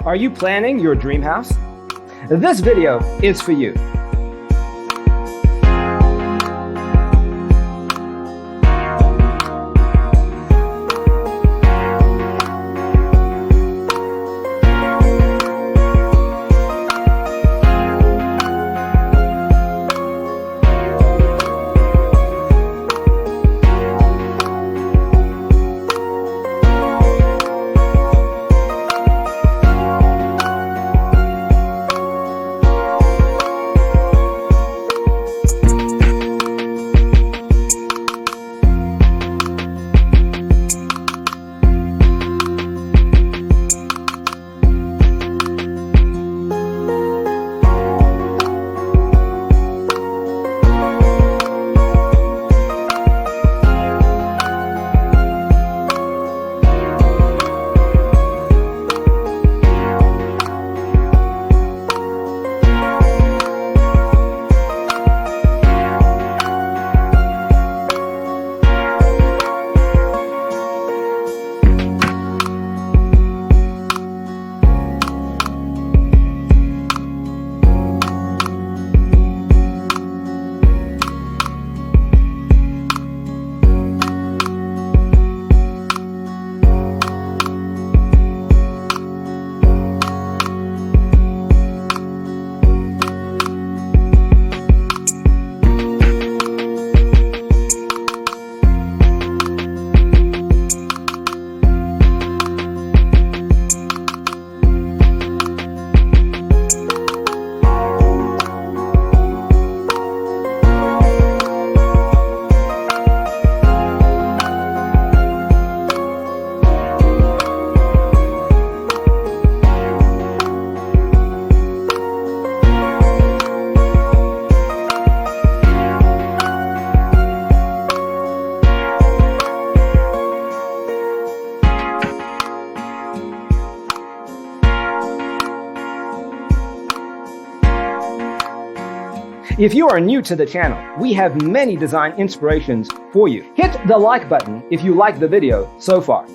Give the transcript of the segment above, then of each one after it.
Are you planning your dream house? This video is for you. If you are new to the channel, we have many design inspirations for you. Hit the like button if you like the video so far.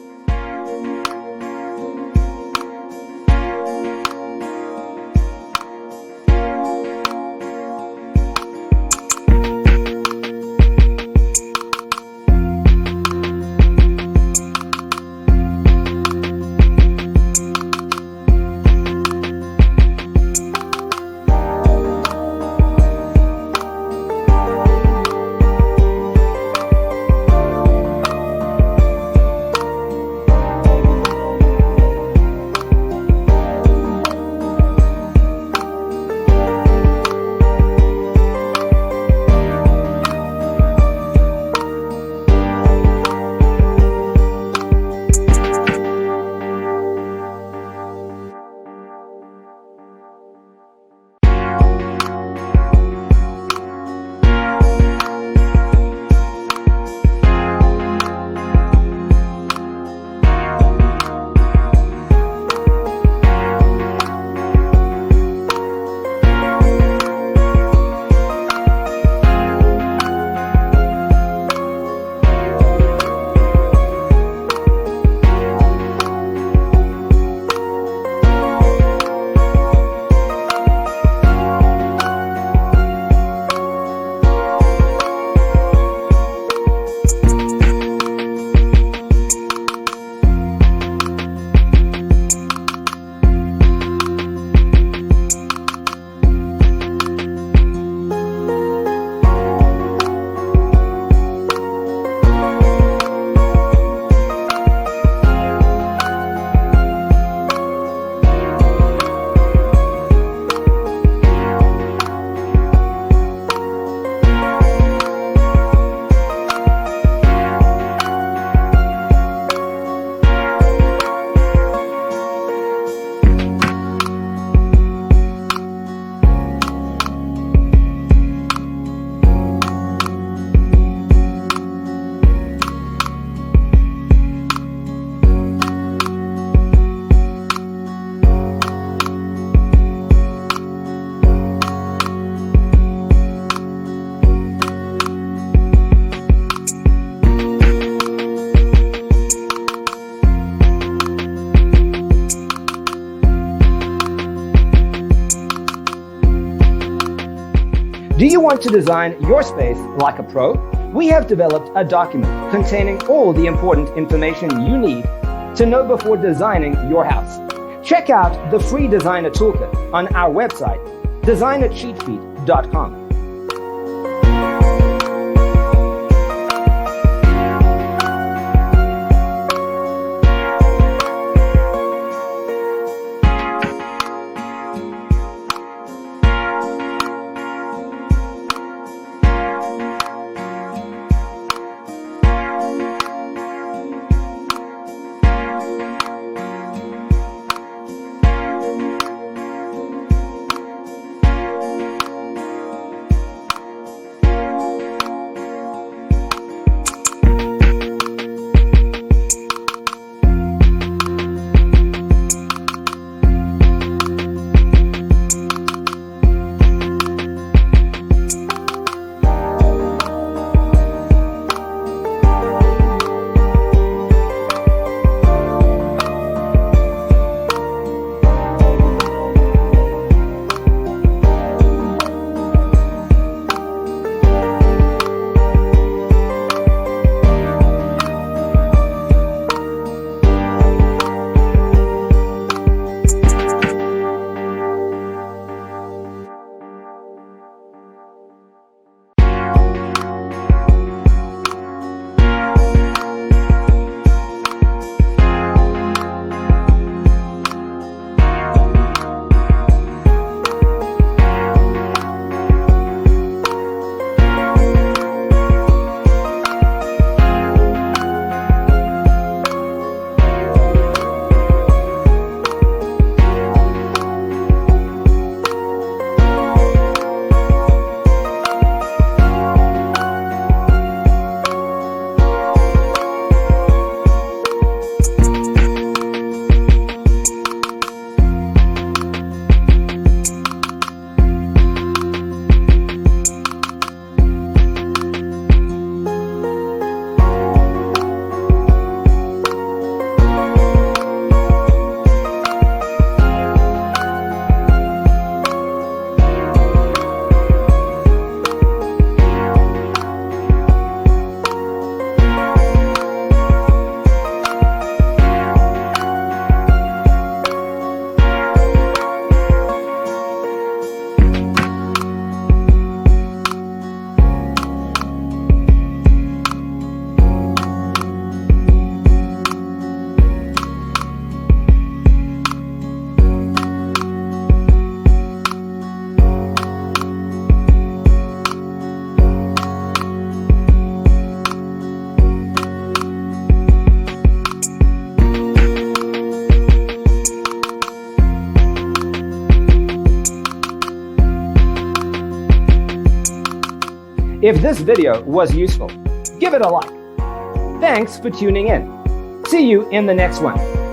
Do you want to design your space like a pro? We have developed a document containing all the important information you need to know before designing your house. Check out the free designer toolkit on our website, designercheatsheet.com. If this video was useful, give it a like. Thanks for tuning in. See you in the next one.